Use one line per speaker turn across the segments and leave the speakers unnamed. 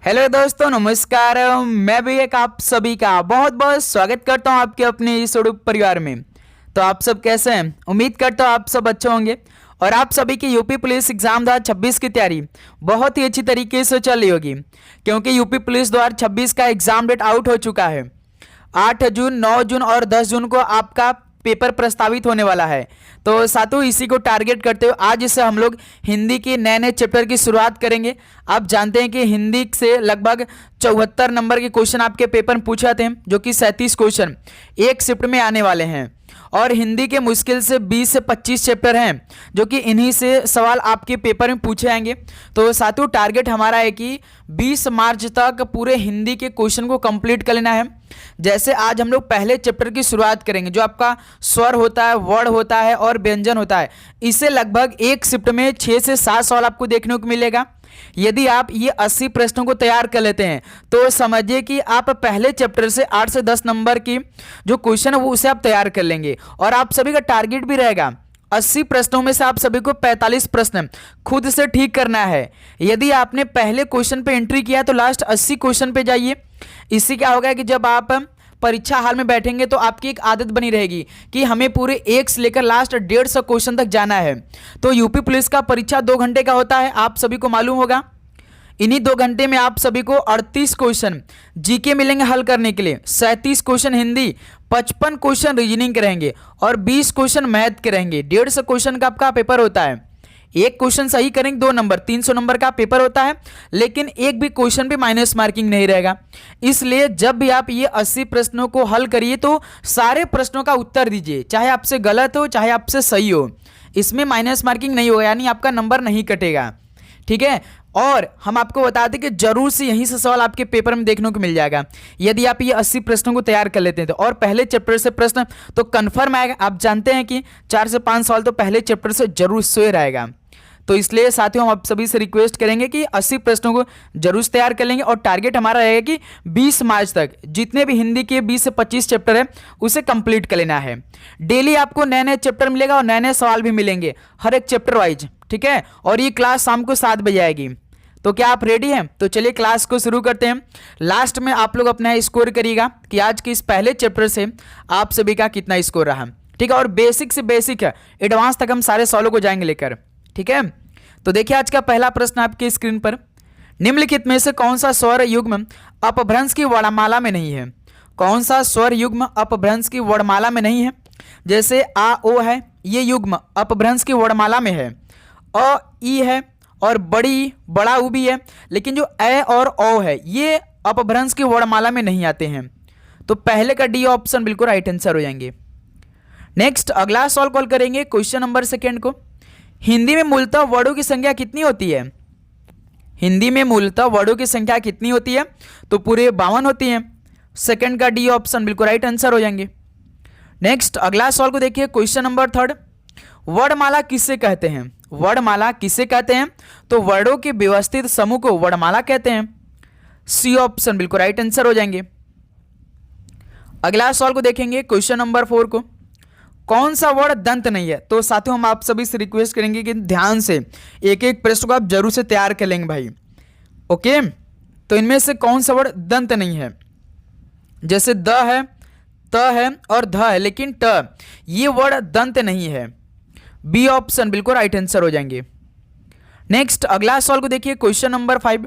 Hello दोस्तों, नमस्कार। मैं भी एक आप सभी का बहुत बहुत स्वागत करता हूं आपके अपने इस यूट्यूब परिवार में। तो आप सब कैसे हैं? उम्मीद करता हूं आप सब अच्छे होंगे और आप सभी की यूपी पुलिस एग्जाम 2026 की तैयारी बहुत ही अच्छी तरीके से चल रही होगी, क्योंकि यूपी पुलिस 2026 का एग्जाम डेट आउट हो चुका है। 8 जून, 9 जून और 10 जून को आपका पेपर प्रस्तावित होने वाला है। तो साथों इसी को टारगेट करते हुए आज से हम लोग हिंदी के नए नए चैप्टर की शुरुआत करेंगे। आप जानते हैं कि हिंदी से लगभग 74 नंबर के क्वेश्चन आपके पेपर में पूछे जाते हैं, जो कि 37 क्वेश्चन एक शिफ्ट में आने वाले हैं। और हिंदी के मुश्किल से 20 से 25 चैप्टर हैं, जो कि इन्हीं से सवाल आपके पेपर में पूछे जाएंगे। तो साथियों टारगेट हमारा है कि 20 मार्च तक पूरे हिंदी के क्वेश्चन को कंप्लीट कर लेना है। जैसे आज हम लोग पहले चैप्टर की शुरुआत करेंगे, जो आपका स्वर होता है, वर्ड होता है और व्यंजन होता है। इसे लगभग एक शिफ्ट में 6 से 7 सवाल आपको देखने को मिलेगा। यदि आप ये 80 प्रश्नों को तैयार कर लेते हैं तो समझिए कि आप पहले चैप्टर से 8 से 10 नंबर की जो क्वेश्चन है वो उसे आप तैयार कर लेंगे। और आप सभी का टारगेट भी रहेगा 80 प्रश्नों में से आप सभी को 45 प्रश्न खुद से ठीक करना है। यदि आपने पहले क्वेश्चन पे एंट्री किया तो लास्ट 80 क्वेश्चन पे जाइए। इससे क्या होगा कि जब आप परीक्षा हाल में बैठेंगे तो आपकी एक आदत बनी रहेगी कि हमें पूरे 1 से लेकर लास्ट 150 क्वेश्चन तक जाना है। तो यूपी पुलिस का परीक्षा 2 घंटे का होता है, आप सभी को मालूम होगा। इन्हीं 2 घंटे में आप सभी को 38 क्वेश्चन जीके मिलेंगे हल करने के लिए, 37 क्वेश्चन हिंदी, 55 क्वेश्चन रीजनिंग के रहेंगे और 20 क्वेश्चन मैथ के रहेंगे। 150 क्वेश्चन का आपका पेपर होता है। एक क्वेश्चन सही करेंगे 2 नंबर, 300 नंबर का पेपर होता है, लेकिन एक भी क्वेश्चन पे माइनस मार्किंग नहीं रहेगा। इसलिए जब भी आप ये 80 प्रश्नों को हल करिए तो सारे प्रश्नों का उत्तर दीजिए, चाहे आपसे गलत हो चाहे आपसे सही हो। इसमें माइनस मार्किंग नहीं होगा, यानी आपका नंबर नहीं कटेगा। ठीक है। और हम आपको बता दें कि जरूर से यहीं से सवाल आपके पेपर में देखने को मिल जाएगा यदि आप ये 80 प्रश्नों को तैयार कर लेते हैं तो। और पहले चैप्टर से प्रश्न तो कंफर्म आएगा। आप जानते हैं कि 4 से 5 सवाल तो पहले चैप्टर से जरूर से रहेगा। तो इसलिए साथियों हम आप सभी से रिक्वेस्ट करेंगे कि 80 प्रश्नों को जरूर से तैयार कर लेंगे और टारगेट हमारा रहेगा कि 20 मार्च तक जितने भी हिंदी के 20 से 25 चैप्टर है उसे कंप्लीट कर लेना है। डेली आपको नए नए चैप्टर मिलेगा और नए नए सवाल भी मिलेंगे हर एक चैप्टर वाइज। ठीक है। और ये क्लास शाम को 7 बजे आएगी। तो क्या आप रेडी हैं? तो चलिए क्लास को शुरू करते हैं। लास्ट में आप लोग अपना स्कोर करिएगा कि आज के इस पहले चैप्टर से आप सभी का कितना स्कोर रहा। ठीक है। और बेसिक से बेसिक है एडवांस तक हम सारे सवालों को जाएंगे लेकर। ठीक है। तो देखिए आज का पहला प्रश्न आपकी स्क्रीन पर, निम्नलिखित में से कौन सा स्वर युग्म अपभ्रंश की वर्णमाला में नहीं है? कौन सा स्वर युग्म अपभ्रंश की वर्णमाला में नहीं है? जैसे आ ओ है, ये युग्म अपभ्रंश की वर्णमाला में है। अ ई है और बड़ा उ भी है, लेकिन जो ए और ओ है ये अपभ्रंश की वर्णमाला में नहीं आते हैं। तो पहले का डी ऑप्शन बिल्कुल राइट आंसर हो जाएंगे। नेक्स्ट अगला सॉल्व कॉल करेंगे क्वेश्चन नंबर सेकेंड को। हिंदी में मूलतः वर्डों की संख्या कितनी होती है? हिंदी में मूलतः वर्डों की संख्या कितनी होती है? तो पूरे 52 होती है। सेकंड का डी ऑप्शन बिल्कुल राइट आंसर हो जाएंगे। नेक्स्ट अगला सवाल को देखिए क्वेश्चन नंबर थर्ड, वर्णमाला किसे कहते हैं? वर्णमाला किसे कहते हैं? तो वर्डों के व्यवस्थित समूह को वर्णमाला कहते हैं। सी ऑप्शन बिल्कुल राइट आंसर हो जाएंगे। अगला सवाल को देखेंगे क्वेश्चन नंबर 4 को, कौन सा वर्ड दंत नहीं है? तो साथियों हम आप सभी से रिक्वेस्ट करेंगे कि ध्यान से एक एक प्रश्न को आप जरूर से तैयार कर लेंगे भाई। ओके। तो इनमें से कौन सा वर्ड दंत नहीं है? जैसे द है, त है और ध है, लेकिन ट ये वर्ड दंत नहीं है। बी ऑप्शन बिल्कुल राइट आंसर हो जाएंगे। नेक्स्ट अगला सवाल को देखिए क्वेश्चन नंबर 5,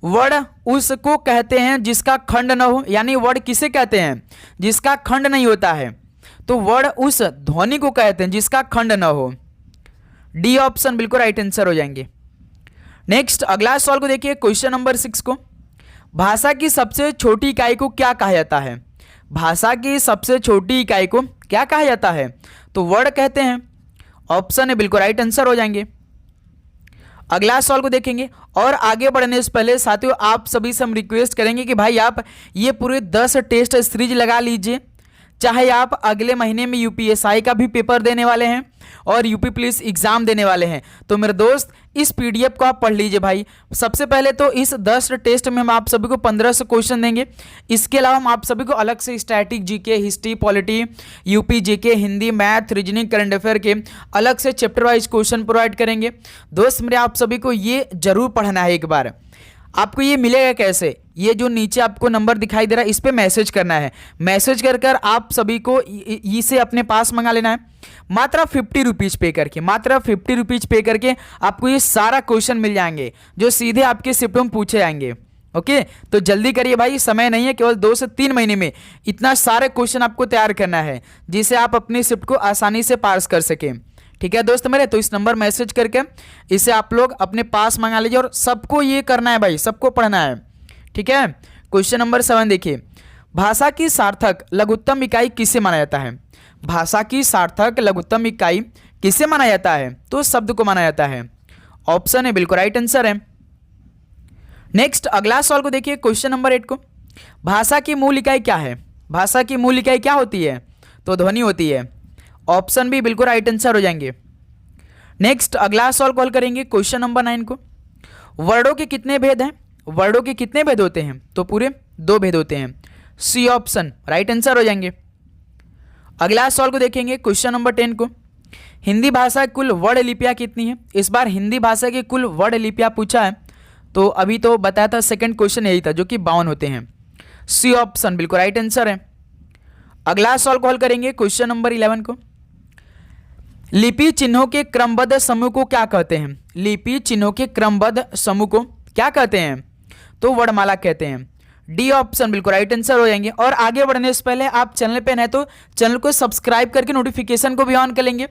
वर्ड उसको कहते हैं जिसका खंड न हो, यानी वर्ड किसे कहते हैं जिसका खंड नहीं होता है? तो वर्ड उस ध्वनि को कहते हैं जिसका खंड न हो। डी ऑप्शन बिल्कुल राइट आंसर हो जाएंगे। नेक्स्ट अगला सवाल को देखिए क्वेश्चन नंबर 6 को, भाषा की सबसे छोटी इकाई को क्या कहा जाता है? भाषा की सबसे छोटी इकाई को क्या कहा जाता है? तो वर्ड कहते हैं। ऑप्शन है बिल्कुल राइट आंसर हो जाएंगे। अगला सवाल को देखेंगे और आगे बढ़ने से पहले साथियों आप सभी से हम रिक्वेस्ट करेंगे कि भाई आप ये पूरे 10 टेस्ट सीरीज लगा लीजिए। चाहे आप अगले महीने में यूपीएसआई का भी पेपर देने वाले हैं और यूपी पुलिस एग्जाम देने वाले हैं, तो मेरे दोस्त इस पीडीएफ को आप पढ़ लीजिए भाई। सबसे पहले तो इस 10 टेस्ट में हम आप सभी को 1500 क्वेश्चन देंगे। इसके अलावा हम आप सभी को अलग से static GK, history, polity, UP GK, Hindi, math, reasoning, current affair के अलग से चैप्टर वाइज क्वेश्चन प्रोवाइड करेंगे। दोस्त मेरे आप सभी को ये जरूर पढ़ना है एक बार। आपको ये मिलेगा कैसे? ये जो नीचे आपको नंबर दिखाई दे रहा है इस पे मैसेज करना है। मैसेज कर कर आप सभी को इसे अपने पास मंगा लेना है। मात्र 50 रुपीज पे करके, मात्र 50 रुपीज पे करके आपको ये सारा क्वेश्चन मिल जाएंगे जो सीधे आपके शिफ्ट में पूछे जाएंगे। ओके, तो जल्दी करिए भाई, समय नहीं है, केवल 2 से 3 महीने में इतना सारे क्वेश्चन आपको तैयार करना है जिसे आप अपनी शिफ्ट को आसानी से पास कर सकें। ठीक है दोस्त मेरे, तो इस नंबर मैसेज करके इसे आप लोग अपने पास मंगा लीजिए और सबको ये करना है भाई, सबको पढ़ना है। ठीक है, क्वेश्चन नंबर 7 देखिए, भाषा की सार्थक लघुत्तम इकाई किसे माना जाता है? भाषा की सार्थक लघुत्तम इकाई किसे माना जाता है? तो शब्द को माना जाता है। ऑप्शन है बिल्कुल राइट आंसर है। नेक्स्ट अगला सवाल को देखिए, क्वेश्चन नंबर 8 को, भाषा की मूल इकाई क्या है? भाषा की मूल इकाई क्या होती है? तो ध्वनि होती है। ऑप्शन भी बिल्कुल राइट आंसर हो जाएंगे। नेक्स्ट अगला सवाल कॉल करेंगे, क्वेश्चन नंबर 9 को, वर्डों के कितने भेद हैं? वर्डों के कितने भेद होते हैं? तो पूरे 2 भेद होते हैं। सी ऑप्शन राइट आंसर हो जाएंगे। अगला सवाल को देखेंगे, क्वेश्चन नंबर 10 को, हिंदी भाषा की कुल वर्ण लिपियां कितनी है? इस बार हिंदी भाषा की कुल वर्ण लिपियां पूछा है, तो अभी तो बताया था सेकंड क्वेश्चन यही था जो कि 52 होते हैं। सी ऑप्शन बिल्कुल राइट आंसर है। अगला सवाल कॉल करेंगे, क्वेश्चन नंबर 11 को, लिपि चिन्हों के क्रमबद्ध समूह को क्या कहते हैं? लिपि चिन्हों के क्रमबद्ध समूह को क्या कहते हैं? तो वर्णमाला कहते हैं। डी ऑप्शन बिल्कुल राइट आंसर हो जाएंगे। और आगे बढ़ने से पहले आप चैनल पे नए तो चैनल को सब्सक्राइब करके नोटिफिकेशन को भी ऑन कर लेंगे।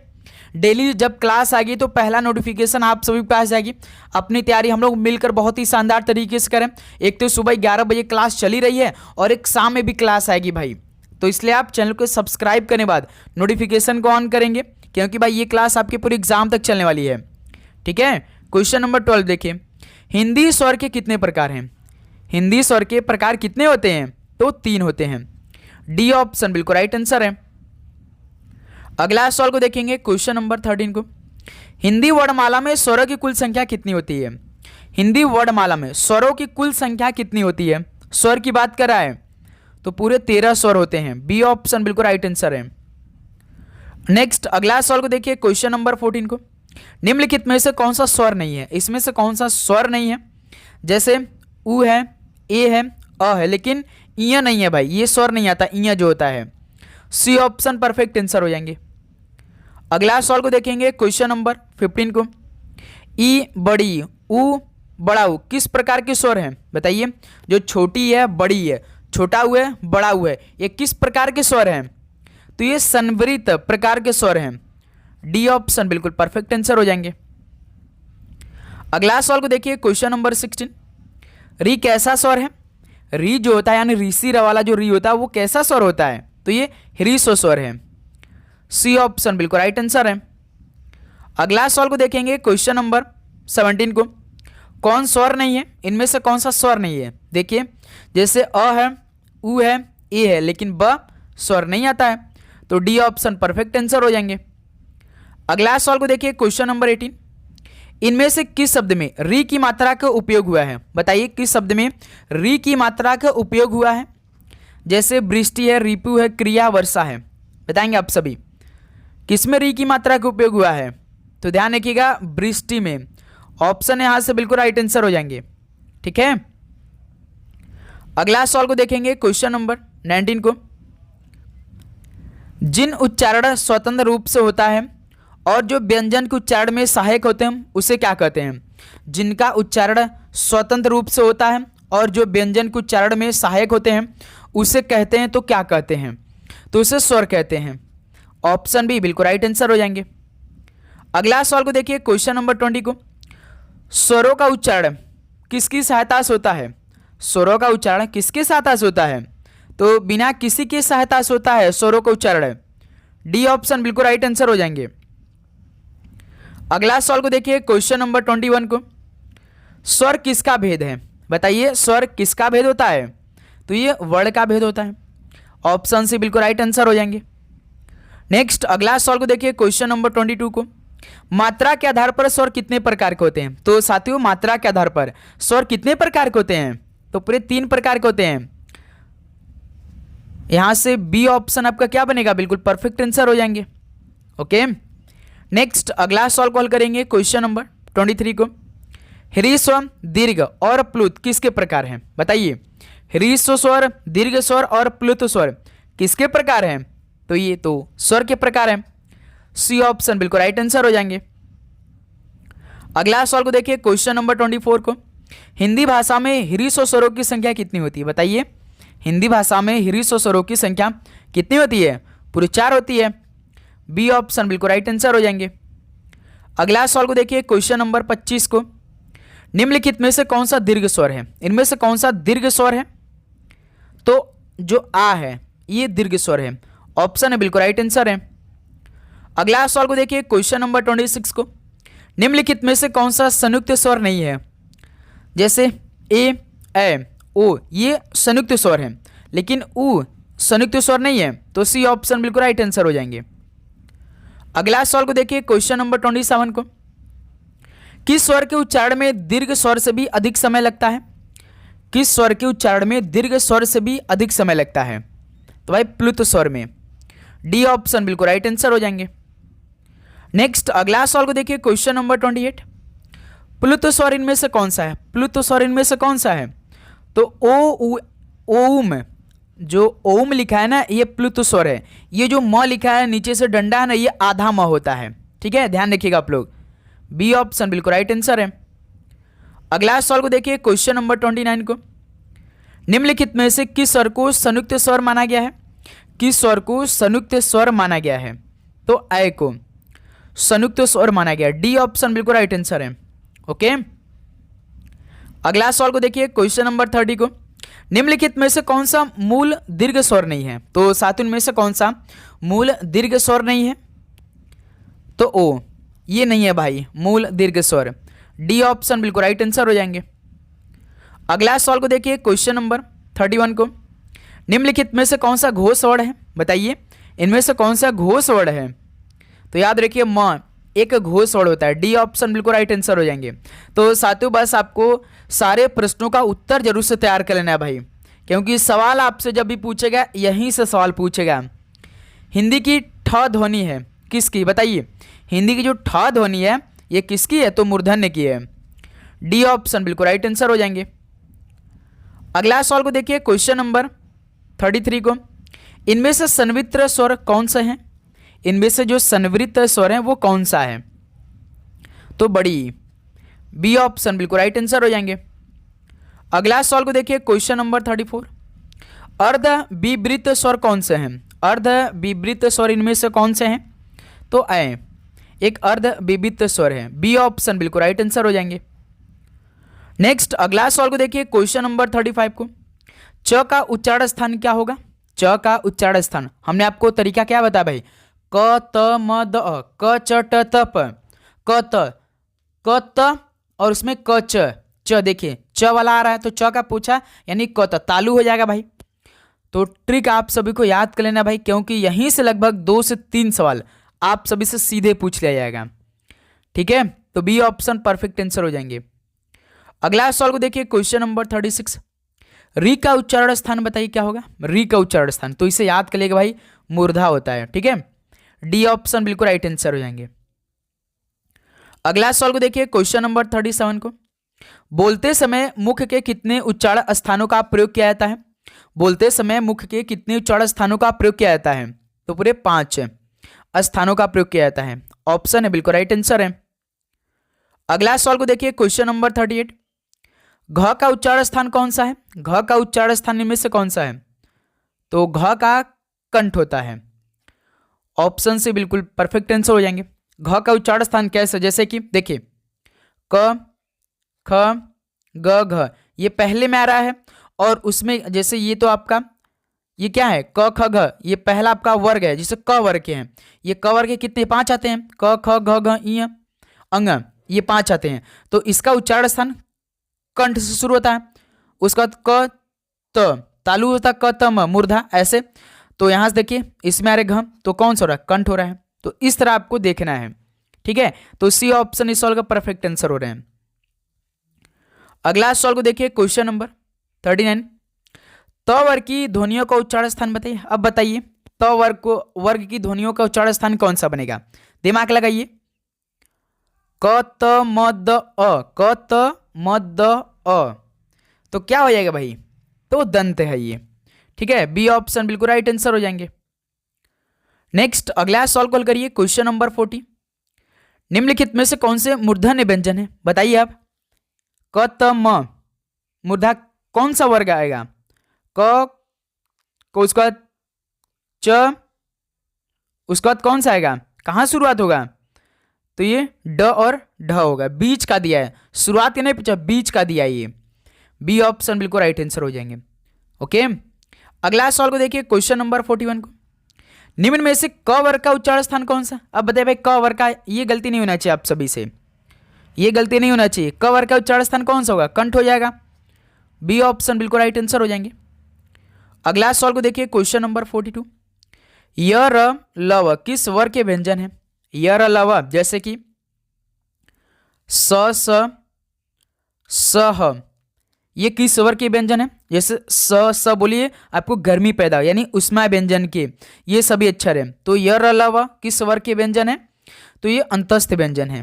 डेली जब क्लास आएगी तो पहला नोटिफिकेशन आप सभी के पास आएगी। अपनी तैयारी हम लोग मिलकर बहुत ही शानदार तरीके से करें। एक तो सुबह 11 बजे क्लास चली रही है और एक शाम में भी क्लास आएगी भाई, तो इसलिए आप चैनल को सब्सक्राइब करने बाद नोटिफिकेशन को ऑन करेंगे, क्योंकि भाई ये क्लास आपके पूरे एग्जाम तक चलने वाली है। ठीक है, क्वेश्चन नंबर 12 देखिए, हिंदी स्वर के कितने प्रकार हैं? हिंदी स्वर के प्रकार कितने होते हैं? तो 3 होते हैं। डी ऑप्शन बिल्कुल राइट आंसर है। अगला सवाल को देखेंगे, क्वेश्चन नंबर 13 को, हिंदी वर्णमाला में स्वरों की कुल संख्या कितनी होती है? हिंदी वर्णमाला में स्वरों की कुल संख्या कितनी होती है? स्वर की बात कर रहा है तो पूरे 13 स्वर होते हैं। बी ऑप्शन बिल्कुल राइट आंसर है। नेक्स्ट अगला सवाल को देखिए, क्वेश्चन नंबर 14 को, निम्नलिखित में से कौन सा स्वर नहीं है? इसमें से कौन सा स्वर नहीं है? जैसे उ है, ए है, अ है, लेकिन इया नहीं है भाई, ये स्वर नहीं आता, इया जो होता है। सी ऑप्शन परफेक्ट आंसर हो जाएंगे। अगला सवाल को देखेंगे, क्वेश्चन नंबर 15 को, ई बड़ी, उ बड़ा उ किस प्रकार के स्वर हैं? बताइए, जो छोटी है, बड़ी है, छोटा उ है, बड़ा उ है, ये किस प्रकार के स्वर हैं? तो ये संवरित प्रकार के स्वर हैं। डी ऑप्शन बिल्कुल परफेक्ट आंसर हो जाएंगे। अगला सवाल को देखिए, क्वेश्चन नंबर 16, री कैसा स्वर है? री जो होता है यानी ऋषि र वाला जो री होता है वो कैसा स्वर होता है? तो ये ह्रीसो स्वर है। सी ऑप्शन बिल्कुल राइट आंसर है। अगला सवाल को देखेंगे, क्वेश्चन नंबर 17 को, कौन स्वर नहीं है? इनमें से कौन सा स्वर नहीं है? देखिए, जैसे अ है, उ है, ए है, लेकिन ब स्वर नहीं आता है, तो डी ऑप्शन परफेक्ट आंसर हो जाएंगे। अगला सवाल को देखिए, क्वेश्चन नंबर 18, इनमें से किस शब्द में री की मात्रा का उपयोग हुआ है? बताइए, किस शब्द में री की मात्रा का उपयोग हुआ है? जैसे वृष्टि है, रिपु है, क्रिया, वर्षा है, बताएंगे आप सभी किसमें री की मात्रा का उपयोग हुआ है? तो ध्यान रखिएगा, वृष्टि में। ऑप्शन यहां से बिल्कुल राइट आंसर हो जाएंगे। ठीक है, अगला सवाल को देखेंगे, क्वेश्चन नंबर 19 को, जिन उच्चारण स्वतंत्र रूप से होता है और जो व्यंजन के उच्चारण में सहायक होते हैं उसे क्या कहते हैं? जिनका उच्चारण स्वतंत्र रूप से होता है और जो व्यंजन के उच्चारण में सहायक होते हैं उसे कहते हैं, तो क्या कहते हैं? तो उसे स्वर कहते हैं। ऑप्शन बी बिल्कुल राइट आंसर हो जाएंगे। अगला सवाल को देखिए, क्वेश्चन नंबर 20 को, स्वरों का उच्चारण किसकी सहायता से होता है? स्वरों का उच्चारण किसकी सहायता से होता है? तो बिना किसी की सहायता से होता है स्वरों का उच्चारण। डी ऑप्शन बिल्कुल राइट आंसर हो जाएंगे। अगला सवाल को देखिए, क्वेश्चन नंबर 21 को, स्वर किसका भेद है? बताइए, स्वर किसका भेद होता है? तो ये वर्ण का भेद होता है। ऑप्शन सी बिल्कुल राइट आंसर हो जाएंगे। नेक्स्ट अगला सवाल को देखिए, क्वेश्चन नंबर 22 को, मात्रा के आधार पर स्वर कितने प्रकार के होते हैं? तो साथियों, मात्रा के आधार पर स्वर कितने प्रकार के होते हैं? तो पूरे 3 प्रकार के होते हैं। यहां से बी ऑप्शन आपका क्या बनेगा? बिल्कुल परफेक्ट आंसर हो जाएंगे। ओके, नेक्स्ट अगला सवाल कॉल करेंगे, क्वेश्चन नंबर 23 को, ह्रीस्व, दीर्घ और प्लुत किसके प्रकार हैं? बताइए। ह्रीस्व स्वर, दीर्घ स्वर और प्लुत स्वर किसके प्रकार हैं? तो ये तो स्वर के प्रकार हैं। सी ऑप्शन बिल्कुल राइट आंसर हो जाएंगे। अगला सवाल को देखिए, क्वेश्चन नंबर 24 को। हिंदी भाषा में ह्रीस्व स्वरों की संख्या कितनी होती है? बताइए। हिंदी भाषा में ह्रीस्व स्वरों की संख्या कितनी होती है? पूरी 4 होती है। बी ऑप्शन बिल्कुल राइट आंसर हो जाएंगे। अगला सवाल को देखिए, क्वेश्चन नंबर 25 को। निम्नलिखित में से कौन सा दीर्घ स्वर है? इनमें से कौन सा दीर्घ स्वर है? तो जो आ है ये दीर्घ स्वर है। ऑप्शन है बिल्कुल राइट आंसर है। अगला सवाल को देखिए, क्वेश्चन नंबर 26 को। निम्नलिखित में से कौन सा संयुक्त स्वर नहीं है? जैसे ए ओ ये संयुक्त स्वर है, लेकिन उ संयुक्त स्वर नहीं है, तो सी ऑप्शन बिल्कुल राइट आंसर हो जाएंगे। अगला सवाल को देखिए, क्वेश्चन नंबर 27 को। किस स्वर के उच्चारण में दीर्घ स्वर से भी अधिक समय लगता है? किस स्वर के उच्चारण में दीर्घ स्वर से भी अधिक समय लगता है? तो भाई प्लुत स्वर में। डी ऑप्शन बिल्कुल राइट आंसर हो जाएंगे। नेक्स्ट अगला सवाल को देखिए, क्वेश्चन नंबर 28। प्लुत स्वर इनमें से कौन सा है? प्लुत स्वर इनमें से कौन सा है? तो ओम, जो ओम लिखा है ना ये प्लुत स्वर है। ये जो म लिखा है नीचे से डंडा है ना, ये आधा म होता है। ठीक है, ध्यान रखिएगा आप लोग। बी ऑप्शन बिल्कुल राइट आंसर है। अगला सवाल को देखिए, क्वेश्चन नंबर 29 को। निम्नलिखित में से किस स्वर को संयुक्त स्वर माना गया है? किस स्वर को संयुक्त स्वर माना गया है? तो अ को संयुक्त स्वर माना गया। डी ऑप्शन बिल्कुल राइट आंसर है। ओके, अगला सवाल को देखिए, क्वेश्चन नंबर 30 को। निम्नलिखित में से कौन सा मूल दीर्घ स्वर नहीं है? तो सातों में से कौन सा मूल दीर्घ स्वर नहीं है? तो ओ ये नहीं है भाई मूल दीर्घ स्वर। डी ऑप्शन बिल्कुल राइट आंसर हो जाएंगे। अगला सवाल को देखिए, क्वेश्चन नंबर 31 को। निम्नलिखित में से कौन सा घोष वर्ण है? बताइए, इनमें से कौन सा घोष वर्ण है? तो याद रखिए म एक घोष वर्ण होता है। डी ऑप्शन बिल्कुल राइट आंसर हो जाएंगे। तो साथियों बस आपको सारे प्रश्नों का उत्तर जरूर से तैयार कर लेना है भाई, क्योंकि सवाल आपसे जब भी पूछेगा यहीं से सवाल पूछेगा। हिंदी की ठ ध्वनि है किसकी? बताइए, हिंदी की जो ठ ध्वनि है ये किसकी है? तो मूर्धन्य की है। डी ऑप्शन बिल्कुल राइट आंसर हो जाएंगे। अगला सवाल को देखिए, क्वेश्चन नंबर 33 को। इनमें से संवृत्त स्वर कौन से हैं? इनमें से जो संवृत्त स्वर हैं वो कौन सा है? तो बड़ी। बी ऑप्शन बिल्कुल राइट आंसर हो जाएंगे। अगला सवाल को देखिए, क्वेश्चन नंबर 34। अर्ध विवृत स्वर कौन से हैं? अर्ध विवृत स्वर इनमें से कौन से हैं? तो अ एक अर्ध विवृत स्वर है। बी ऑप्शन बिल्कुल राइट आंसर हो जाएंगे। नेक्स्ट अगला सवाल को देखिए, क्वेश्चन नंबर 35 को। च का उच्चारण स्थान क्या होगा? च का उच्चारण स्थान हमने आपको तरीका क्या बताया भाई? क त म द अ, क च ट त प, क त और उसमें क च देखिए च वाला आ रहा है तो च का पूछा यानी क त तालु हो जाएगा भाई। तो ट्रिक आप सभी को याद कर लेना भाई, क्योंकि यहीं से लगभग 2 से 3 सवाल आप सभी से सीधे पूछ लिया जाएगा। ठीक है, तो बी ऑप्शन परफेक्ट आंसर हो जाएंगे। अगला सवाल को देखिए, क्वेश्चन नंबर 36। री का उच्चारण स्थान बताइए क्या होगा? री का उच्चारण स्थान तो इसे याद कर लेगा भाई, मूर्धा होता है। ठीक है, डी ऑप्शन बिल्कुल राइट आंसर हो जाएंगे। अगला सवाल को देखिए, क्वेश्चन नंबर 37 को। बोलते समय मुख के कितने उच्चारण स्थानों का प्रयोग किया जाता है? बोलते समय मुख के कितने उच्चारण स्थानों का प्रयोग किया जाता है? तो पूरे 5 स्थानों का प्रयोग किया जाता है। ऑप्शन है बिल्कुल राइट आंसर है। अगला सवाल को देखिए, क्वेश्चन नंबर 38। घ का उच्चारण स्थान कौन सा है? घ का उच्चारण स्थान इनमें से कौन सा है? तो घ का कंठ होता है। ऑप्शन से बिल्कुल परफेक्ट आंसर हो जाएंगे। घ का उच्चारण स्थान कैसे? जैसे कि देखिए क ख ग घ ये पहले में आ रहा है, और उसमें जैसे ये तो आपका ये क्या है? क ख घ ये पहला आपका वर्ग है, जिसे क वर्ग के हैं। ये क वर्ग के कितने? 5 आते हैं। क ख घ घ इ अंग ये 5 आते हैं। तो इसका उच्चारण स्थान कंठ से शुरू होता है, उसका क त तालु होता है, क त म मूर्धा ऐसे। तो यहां से देखिए इसमें आ रहे घ, तो कौन सा हो रहा है? कंठ हो रहा है। तो इस तरह आपको देखना है। ठीक है, तो सी ऑप्शन इस सवाल का परफेक्ट आंसर हो रहे हैं। अगला सवाल को देखिए, क्वेश्चन नंबर 39। त वर्ग की ध्वनियों का उच्चारण स्थान बताइए। अब बताइए त वर्ग की ध्वनियों का उच्चारण स्थान कौन सा बनेगा? दिमाग लगाइए। क त म द अ, क त म द अ, तो क्या हो जाएगा भाई? तो दंत है ये। ठीक है, बी ऑप्शन बिल्कुल राइट आंसर हो जाएंगे। नेक्स्ट अगला सॉल्व कॉल करिए, क्वेश्चन नंबर 40। निम्नलिखित में से कौन से मूर्धन्य व्यंजन है? बताइए आप। क त म मूर्धा कौन सा वर्ग आएगा? क को उसके बाद च, उसके बाद कौन सा आएगा? कहां शुरुआत होगा? तो ये ड और ढ होगा, बीच का दिया है, शुरुआत के नहीं पूछा, बीच का दिया है ये। बी ऑप्शन बिल्कुल राइट आंसर हो जाएंगे। ओके, अगला सवाल को देखिए, क्वेश्चन नंबर 41 को। निम्न में से क वर्ग का उच्चारण स्थान कौन सा? अब बताइए भाई, क वर्ग का, ये गलती नहीं होना चाहिए आप सभी से, ये गलती नहीं होना चाहिए। क वर्ग का उच्चारण स्थान कौन सा होगा? कंठ हो जाएगा। बी ऑप्शन बिल्कुल राइट आंसर हो जाएंगे। अगला सवाल को देखिए, क्वेश्चन नंबर 42। य र लव किस वर्ग के व्यंजन है? य र लव जैसे कि स स स ह, ये किस वर्ग के व्यंजन है? जैसे स बोलिए, आपको गर्मी पैदा हो, यानी उष्मा व्यंजन के ये सभी अक्षर है। तो य र लव किस वर्ग के व्यंजन है? तो ये अंतस्थ व्यंजन है।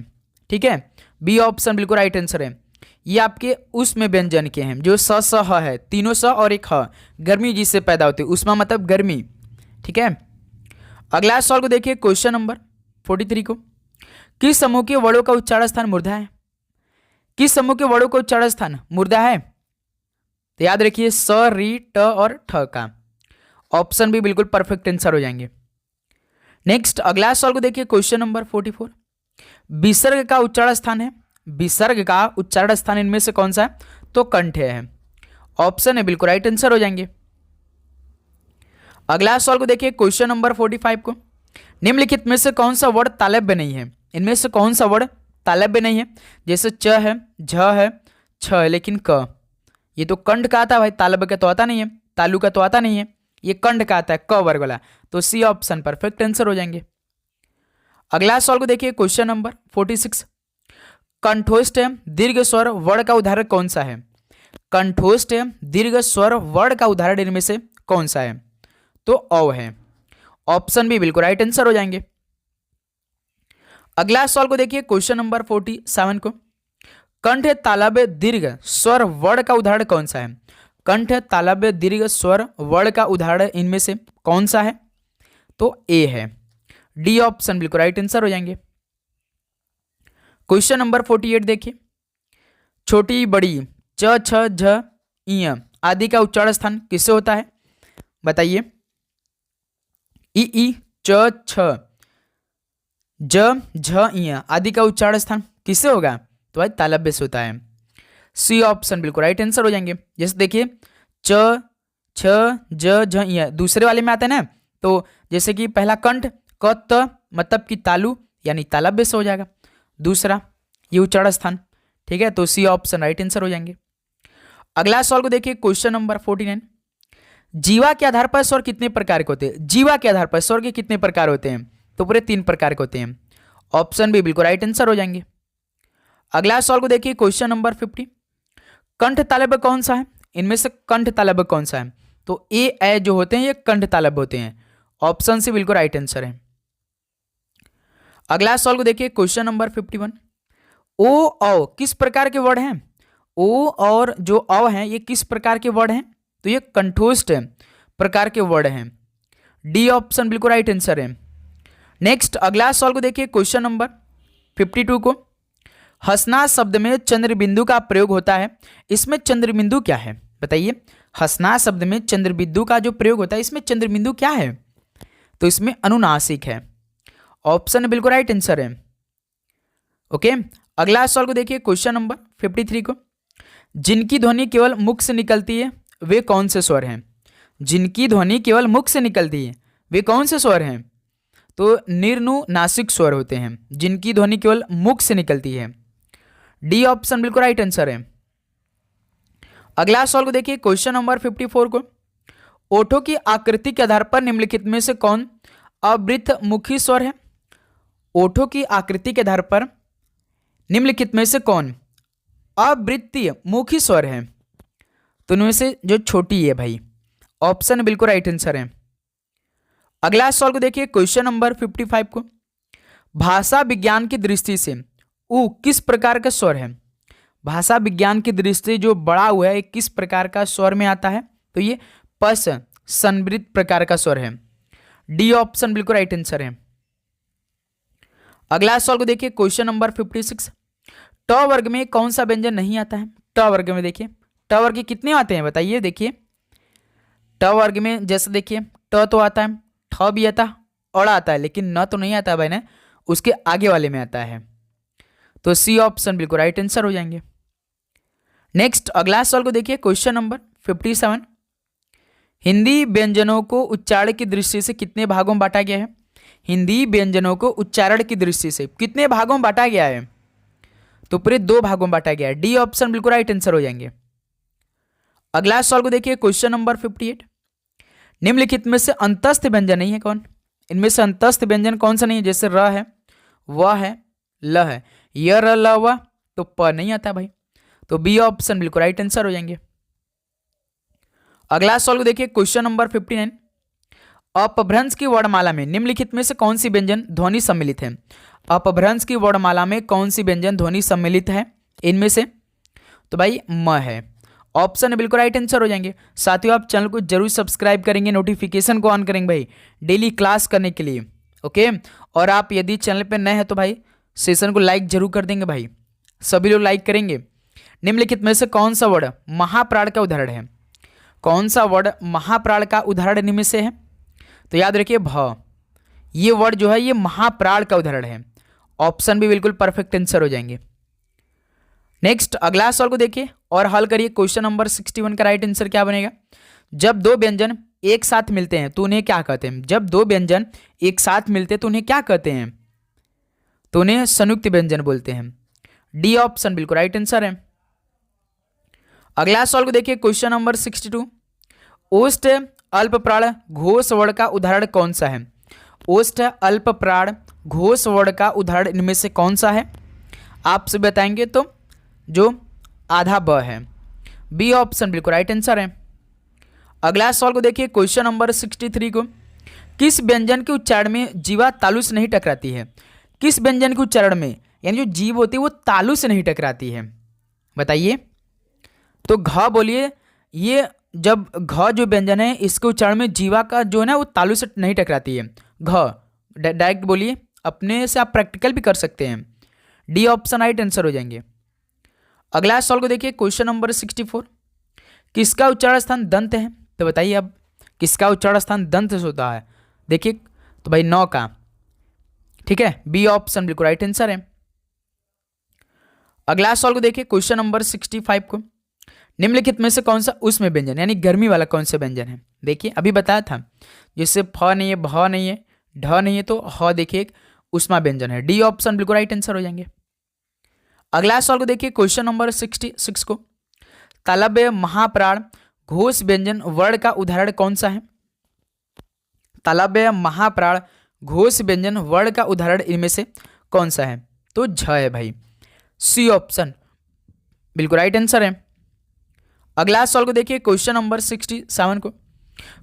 ठीक है, बी ऑप्शन बिल्कुल राइट आंसर है। ये आपके उष्म व्यंजन के हैं, जो स स ह है, तीनों स और एक ह, गर्मी जिससे पैदा होती है, उष्मा मतलब गर्मी। ठीक है, अगला सवाल को देखिए, क्वेश्चन नंबर 43 को। किस समूह के वर्णों का उच्चारण स्थान मूर्धा है? किस समूह के वर्णों का उच्चारण स्थान मूर्धा है? तो याद रखिए, स री ट और ठ का। ऑप्शन भी बिल्कुल परफेक्ट आंसर हो जाएंगे। नेक्स्ट अगला सवाल को देखिए, क्वेश्चन नंबर 44। विसर्ग का उच्चारण स्थान है, विसर्ग का उच्चारण स्थान इनमें से कौन सा है? तो कंठ है। ऑप्शन है बिल्कुल राइट आंसर हो जाएंगे। अगला सवाल को देखिए, क्वेश्चन नंबर 45 को। निम्नलिखित में से कौन सा वर्ड तालव्य नहीं है? इनमें से कौन सा वर्ड तालव्य नहीं है? जैसे च है, झ है, छ है, लेकिन क, ये तो कंठ का आता है भाई, तालव्य का तो आता नहीं है, तालु का तो आता नहीं है, ये कंठ का आता है, क वर्ग वाला। तो सी ऑप्शन परफेक्ट आंसर हो जाएंगे। अगला सवाल को देखिए, क्वेश्चन नंबर 46। कंठोष्ठ एवं दीर्घ स्वर वर्ण का उदाहरण कौन सा है? कंठोष्ठ एवं दीर्घ स्वर वर्ण का उदाहरण इनमें से कौन सा है? तो औ है। ऑप्शन भी बिल्कुल राइट आंसर हो जाएंगे। अगला सवाल को देखिए, क्वेश्चन नंबर 47 को। कंठ तालव्य दीर्घ स्वर वर्ण का उदाहरण कौन सा है? कंठ तालव्य दीर्घ स्वर वर्ण का उदाहरण इनमें से कौन सा है? तो ए है। डी ऑप्शन बिल्कुल राइट आंसर हो जाएंगे। क्वेश्चन नंबर 48 देखिए, छोटी बड़ी च छ झ इ आदि का उच्चारण स्थान किससे होता है? बताइए। ई च छ ज झ इ आदि का उच्चारण स्थान किससे होगा? तो भाई तालव्य से होता है। सी ऑप्शन बिल्कुल राइट आंसर हो जाएंगे। जैसे देखिए, च छ ज झ इ दूसरे वाले में आता है ना, तो जैसे कि पहला कंठ क त मतलब कि तालु, यानी तालव्य से हो जाएगा, दूसरा ये उच्चारण स्थान। ठीक है, तो सी ऑप्शन राइट आंसर हो जाएंगे। अगला सवाल को देखिए, क्वेश्चन नंबर 49। जीवा के आधार पर स्वर कितने प्रकार के होते हैं? जीवा के आधार पर स्वर के कितने प्रकार होते हैं? तो पूरे 3 प्रकार के होते हैं। ऑप्शन भी बिल्कुल राइट आंसर हो जाएंगे। अगला सवाल को देखिए, क्वेश्चन नंबर 50। कंठ तालव्य कौन सा है? इनमें से कंठ तालव्य कौन सा है? तो ए जो होते हैं ये कंठ तालव्य होते हैं। ऑप्शन से बिल्कुल राइट आंसर है। अगला सवाल को देखिए, क्वेश्चन नंबर 51। ओ औ किस प्रकार के वर्ड हैं? ओ और जो औ हैं ये किस प्रकार के वर्ड हैं? तो ये कंठोष्ठ प्रकार के वर्ड हैं। डी ऑप्शन बिल्कुल राइट आंसर है। नेक्स्ट अगला सवाल को देखिए, क्वेश्चन नंबर 52 को। हंसना शब्द में चंद्रबिंदु का प्रयोग होता है, इसमें चंद्रबिंदु क्या है? बताइए। हंसना शब्द में चंद्रबिंदु का जो प्रयोग होता है, इसमें चंद्रबिंदु क्या है? तो इसमें अनुनासिक है। ऑप्शन बिल्कुल राइट आंसर है। ओके, अगला सवाल को देखिए, क्वेश्चन नंबर 53 को। जिनकी ध्वनि केवल मुख से निकलती है वे कौन से स्वर हैं? जिनकी ध्वनि केवल मुख से निकलती है वे कौन से स्वर हैं? तो निर्नुनासिक स्वर होते हैं, जिनकी ध्वनि केवल मुख से निकलती है। डी ऑप्शन बिल्कुल राइट आंसर है। अगला सवाल को देखिए, क्वेश्चन नंबर 54 को। ओठों की आकृति के आधार पर निम्नलिखित में से कौन अवृत्त मुखी स्वर है? ओठों की आकृति के आधार पर निम्नलिखित में से कौन अवृत्तीय मुखी स्वर है? तो इनमें से जो छोटी है भाई। ऑप्शन बिल्कुल राइट आंसर है। अगला सवाल को देखिए, क्वेश्चन नंबर 55 को। भाषा विज्ञान की दृष्टि से उ किस प्रकार का स्वर है? भाषा विज्ञान की दृष्टि से जो बड़ा हुआ है किस प्रकार का स्वर में आता है? तो ये पस संवृत प्रकार का स्वर है। डी ऑप्शन बिल्कुल राइट आंसर है। अगला सवाल को देखिए, क्वेश्चन नंबर 56। ट वर्ग में कौन सा व्यंजन नहीं आता है? ट वर्ग में देखिए, ट वर्ग के कितने आते हैं बताइए। देखिए ट वर्ग में जैसे देखिए ट तो आता है, ठ भी आता है, अड़ आता है, लेकिन न तो नहीं आता भाई ना, उसके आगे वाले में आता है। तो सी ऑप्शन बिल्कुल राइट आंसर हो जाएंगे। नेक्स्ट अगला सवाल को देखिए, क्वेश्चन नंबर 57। हिंदी व्यंजनों को उच्चारण की दृष्टि से कितने भागों में बांटा गया है? हिंदी व्यंजनों को उच्चारण की दृष्टि से कितने भागों में बांटा गया है? तो पूरे 2 भागों में बांटा गया है। डी ऑप्शन बिल्कुल राइट आंसर हो जाएंगे। अगला सवाल को देखिए, क्वेश्चन नंबर 58। निम्नलिखित में से अंतस्थ व्यंजन नहीं है कौन? इनमें से अंतस्थ व्यंजन कौन सा नहीं है? जैसे र है, व है, ल है, य र ल व, तो प नहीं आता भाई। तो बी ऑप्शन बिल्कुल राइट आंसर हो जाएंगे। अगला सवाल को देखिए, क्वेश्चन नंबर 59। अपभ्रंश की वर्णमाला में निम्नलिखित में से कौन सी व्यंजन ध्वनि सम्मिलित है? अपभ्रंश की वर्णमाला में कौन सी व्यंजन ध्वनि सम्मिलित है इनमें से? तो भाई म है। ऑप्शन बिल्कुल राइट आंसर हो जाएंगे। साथियों आप चैनल को जरूर सब्सक्राइब करेंगे, नोटिफिकेशन को ऑन करेंगे भाई डेली क्लास करने के लिए, ओके। और आप यदि चैनल पे नए हैं तो भाई सेशन को लाइक जरूर कर देंगे भाई, सभी लोग लाइक करेंगे। निम्नलिखित में से कौन सा वर्ड महाप्राण का उदाहरण है? कौन सा वर्ड महाप्राण का उदाहरण इनमें से है? तो याद रखिए भ, ये वर्ड जो है ये महाप्राण का उदाहरण है। ऑप्शन भी बिल्कुल परफेक्ट आंसर हो जाएंगे। नेक्स्ट अगला सवाल को देखिए और हल करिए। क्वेश्चन नंबर 61 का राइट आंसर क्या बनेगा? जब 2 व्यंजन एक साथ मिलते हैं तो उन्हें क्या कहते हैं? जब 2 व्यंजन एक साथ मिलते हैं तो उन्हें क्या कहते हैं? तो उन्हें संयुक्त व्यंजन बोलते हैं। डी ऑप्शन बिल्कुल राइट आंसर है। अगला सवाल को देखिए, क्वेश्चन नंबर 62। ओष्ठ अल्पप्राण घोष वर्ण का उदाहरण कौन सा है? ओष्ठ अल्पप्राण घोष वर्ण का उदाहरण इनमें से कौन सा है? आपसे बताएंगे तो जो आधा ब है। बी ऑप्शन बिल्कुल राइट आंसर है। अगला सवाल को देखिए, क्वेश्चन नंबर 63 को, किस व्यंजन के उच्चारण में जीवा तालु से नहीं टकराती है? किस व्यंजन के उच्चारण में यानी जो जीव होती है वो तालु से नहीं टकराती है? बताइए। तो घ बोलिए, ये जब घ जो व्यंजन है इसके उच्चारण में जीवा का जो है ना वो तालु से नहीं टकराती है। घ डायरेक्ट बोलिए, अपने से आप प्रैक्टिकल भी कर सकते हैं। डी ऑप्शन राइट आंसर हो जाएंगे। अगला सवाल को देखिए, क्वेश्चन नंबर 64। किसका उच्चारण स्थान दंत है? तो बताइए अब किसका उच्चारण स्थान दंत से होता है? देखिए तो भाई नौ का, ठीक है। बी ऑप्शन बिल्कुल राइट आंसर है। अगला सवाल को देखिए, क्वेश्चन नंबर 65 को, निम्नलिखित में से कौन सा उसमें व्यंजन यानी गर्मी वाला कौन सा व्यंजन है? देखिए अभी बताया था, जैसे फ नहीं है, भ नहीं है, ढ नहीं है, तो ह देखिए एक उष्मा व्यंजन है। डी ऑप्शन बिल्कुल राइट आंसर हो जाएंगे। अगला सवाल को देखिए, क्वेश्चन नंबर 66 को, तालव्य महाप्राण घोष व्यंजन वर्ण का उदाहरण कौन सा है? तालव्य महाप्राण घोष व्यंजन वर्ण का उदाहरण इनमें से कौन सा है? तो झ है भाई। सी ऑप्शन बिल्कुल राइट आंसर है। अगला सवाल को देखिए, क्वेश्चन नंबर 67 को,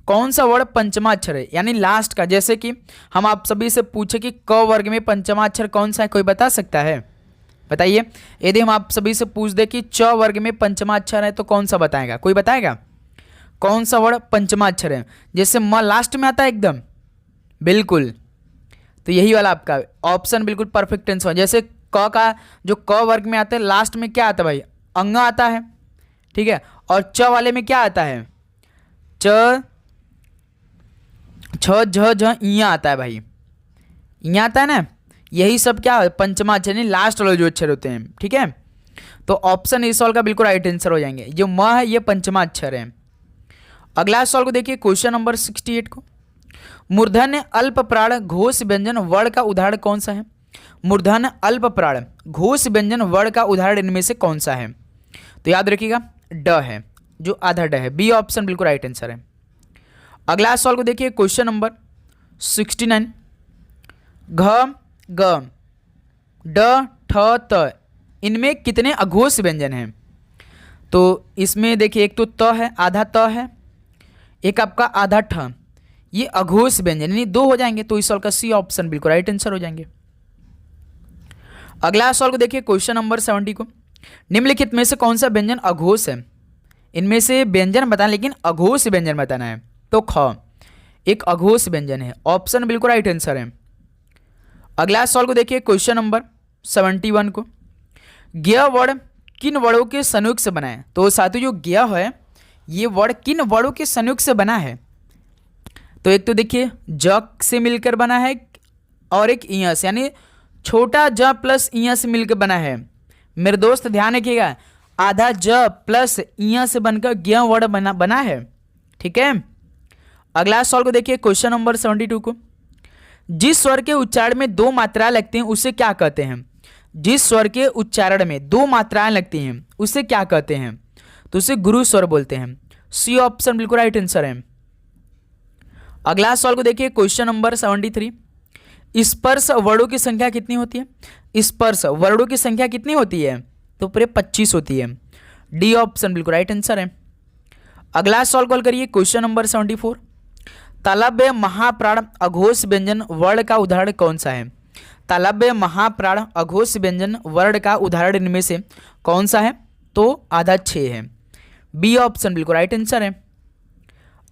कौन सा वर्ड पंचमाक्षर है यानी लास्ट का? जैसे कि हम आप सभी से पूछे कि क वर्ग में पंचमाक्षर कौन सा है, कोई बता सकता है? बताइए। यदि हम आप सभी से पूछ दे कि च वर्ग में पंचमाक्षर है तो कौन सा बताएगा? कोई बताएगा कौन सा वर्ड पंचमाक्षर है? जैसे म लास्ट में आता है एकदम, बिल्कुल, तो यही वाला आपका ऑप्शन बिल्कुल परफेक्ट आंसर। जैसे क का जो क वर्ग में आता है लास्ट में क्या आता है भाई? अंग आता है, ठीक है। और च वाले में क्या आता है? च छ झ झ इया आता है भाई, इया आता है ना। यही सब क्या है? पंचमाक्षर यानी लास्ट वाले जो अक्षर होते हैं, ठीक है। तो ऑप्शन इस सवाल का बिल्कुल राइट आंसर हो जाएंगे। जो म है ये पंचमाक्षर है। अगला सवाल को देखिए, क्वेश्चन नंबर 68 को, मूर्धन्य अल्प प्राण घोष व्यंजन वर्ण का उदाहरण कौन सा है? मूर्धन्य अल्प प्राण घोष व्यंजन वर्ण का उदाहरण इनमें से कौन सा है? तो याद रखिएगा ड है, जो आधा ड है। बी ऑप्शन बिल्कुल राइट आंसर है। अगला सवाल को देखिए, क्वेश्चन नंबर 69, घ ग ड ठ त इनमें कितने अघोष व्यंजन हैं? तो इसमें देखिए एक तो त है, आधा त है, एक आपका आधा ठ, ये अघोष व्यंजन यानी 2 हो जाएंगे। तो इस सवाल का सी ऑप्शन बिल्कुल राइट आंसर हो जाएंगे। अगला सवाल को देखिए क्वेश्चन नंबर 70 को, निम्नलिखित में से कौन सा व्यंजन अघोष है? इनमें से व्यंजन बताना, लेकिन अघोष व्यंजन बताना है। तो ख एक अघोष व्यंजन है, ऑप्शन बिल्कुल राइट आंसर है। अगला सवाल को देखिए क्वेश्चन नंबर 71 को, ज्ञ वर्ण किन वर्णों के संयोग से बना है? तो साथियों जो ज्ञ है ये वर्ण किन वर्णों के संयोग से बना है? तो एक तो देखिए ज से मिलकर बना है और एक इ से, यानी छोटा ज प्लस इ से मिलकर बना है। मेरे दोस्त ध्यान रखिएगा, आधा ज प्लस इ से बनकर ज्ञ वर्ण बना है। ठीक है, अगला सवाल को देखिए क्वेश्चन नंबर 72 को, जिस स्वर के उच्चारण में दो मात्राएं लगती हैं उसे क्या कहते हैं? जिस स्वर के उच्चारण में दो मात्राएं लगती हैं उसे क्या कहते हैं? तो उसे गुरु स्वर बोलते हैं। सी ऑप्शन बिल्कुल राइट आंसर है। अगला सवाल को देखिए क्वेश्चन नंबर 73, स्पर्श वर्णों की संख्या कितनी होती है? स्पर्श वर्णों की संख्या कितनी होती है? तो पूरे 25 होती है। डी ऑप्शन बिल्कुल राइट आंसर है। अगला सवाल कॉल करिए क्वेश्चन नंबर 74, तालव्य महाप्राण अघोष व्यंजन वर्ण का उदाहरण कौन सा है? तालव्य महाप्राण अघोष व्यंजन वर्ण का उदाहरण इनमें से कौन सा है? तो आधा 6 है। बी ऑप्शन बिल्कुल राइट आंसर है।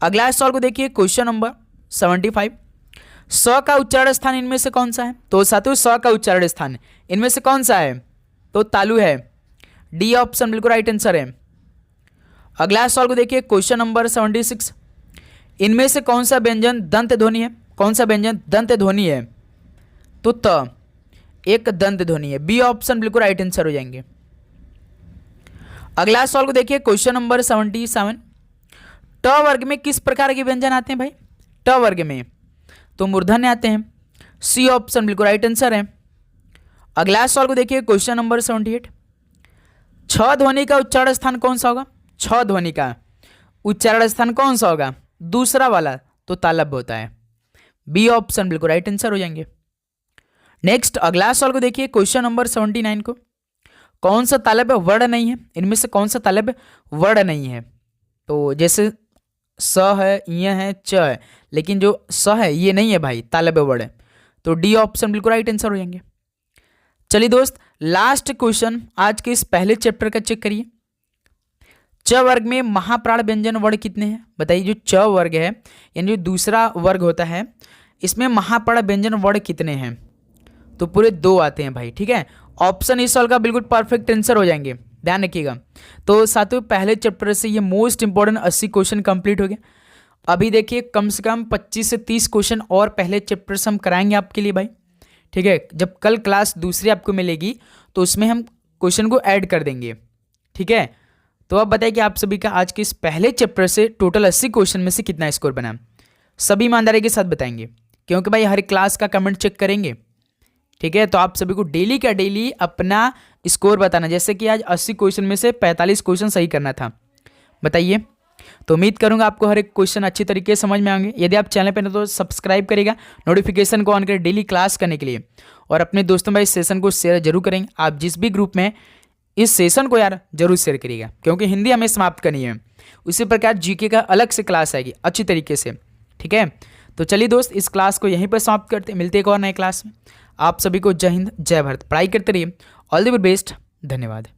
अगला सवाल को देखिए क्वेश्चन नंबर 75, स का उच्चारण स्थान इनमें से कौन सा है? तो साथियों स का उच्चारण स्थान इनमें से कौन सा है? तो तालु है। डी ऑप्शन बिल्कुल राइट आंसर है। अगला सवाल को देखिए क्वेश्चन नंबर 76, इनमें से कौन सा व्यंजन दंत ध्वनि है? कौन सा व्यंजन दंत ध्वनि है? तो त एक दंत ध्वनि है। बी ऑप्शन बिल्कुल राइट आंसर हो जाएंगे। अगला सवाल को देखिए क्वेश्चन नंबर 77, ट वर्ग में किस प्रकार के व्यंजन आते हैं भाई? ट वर्ग में तो मूर्धन्य आते हैं। सी ऑप्शन बिल्कुल राइट आंसर है। अगला सवाल को देखिए क्वेश्चन नंबर 78, छ ध्वनि का उच्चारण स्थान कौन सा होगा? छ ध्वनि का उच्चारण स्थान कौन सा होगा? दूसरा वाला, तो तालव्य होता है। बी ऑप्शन बिल्कुल राइट आंसर हो जाएंगे। नेक्स्ट अगला सवाल को देखिए क्वेश्चन नंबर 79 को, कौन सा तालव्य वर्ण नहीं है? इनमें से कौन सा तालव्य वर्ण नहीं है? तो जैसे स है, य है, च है, लेकिन जो स है ये नहीं है भाई, तालव्य वर्ण है। तो डी ऑप्शन बिल्कुल राइट आंसर हो जाएंगे। चलिए दोस्त लास्ट क्वेश्चन आज के इस पहले चैप्टर का चेक करिए। च वर्ग में महाप्राण व्यंजन वर्ण कितने हैं? बताइए, जो च वर्ग है यानी जो दूसरा वर्ग होता है इसमें महाप्राण व्यंजन वर्ण कितने हैं? तो पूरे 2 आते हैं भाई। ठीक है, ऑप्शन इस सवाल का बिल्कुल परफेक्ट आंसर हो जाएंगे, ध्यान रखिएगा। तो साथियों पहले चैप्टर से ये मोस्ट इंपॉर्टेंट 80 क्वेश्चन कंप्लीट हो गए। अभी देखिए कम से कम 25 से 30 क्वेश्चन और पहले चैप्टर से हम कराएंगे आपके लिए भाई। ठीक है, जब कल क्लास दूसरी आपको मिलेगी तो उसमें हम क्वेश्चन को ऐड कर देंगे। ठीक है, तो अब बताइए कि आप सभी का आज के इस पहले चैप्टर से टोटल 80 क्वेश्चन में से कितना स्कोर बना? सभी ईमानदारी के साथ बताएंगे, क्योंकि भाई हर क्लास का कमेंट चेक करेंगे। ठीक है, तो आप सभी को डेली का डेली अपना स्कोर बताना, जैसे कि आज 80 क्वेश्चन में से 45 क्वेश्चन सही करना था। बताइए, तो उम्मीद करूंगा आपको हर एक क्वेश्चन अच्छी तरीके से समझ में आएंगे। यदि आप चैनल पर तो सब्सक्राइब करेगा, नोटिफिकेशन को ऑन करें डेली क्लास करने के लिए, और अपने दोस्तों में इस सेशन को शेयर जरूर करेंगे। आप जिस भी ग्रुप में इस सेशन को यार जरूर शेयर करिएगा, क्योंकि हिंदी हमें समाप्त करनी है। उसी प्रकार जीके का अलग से क्लास आएगी अच्छी तरीके से। ठीक है, तो चलिए दोस्त इस क्लास को यहीं पर समाप्त करते हैं, मिलते एक और नए क्लास में। आप सभी को जय हिंद जय भारत, पढ़ाई करते रहिए। ऑल द बेस्ट, धन्यवाद।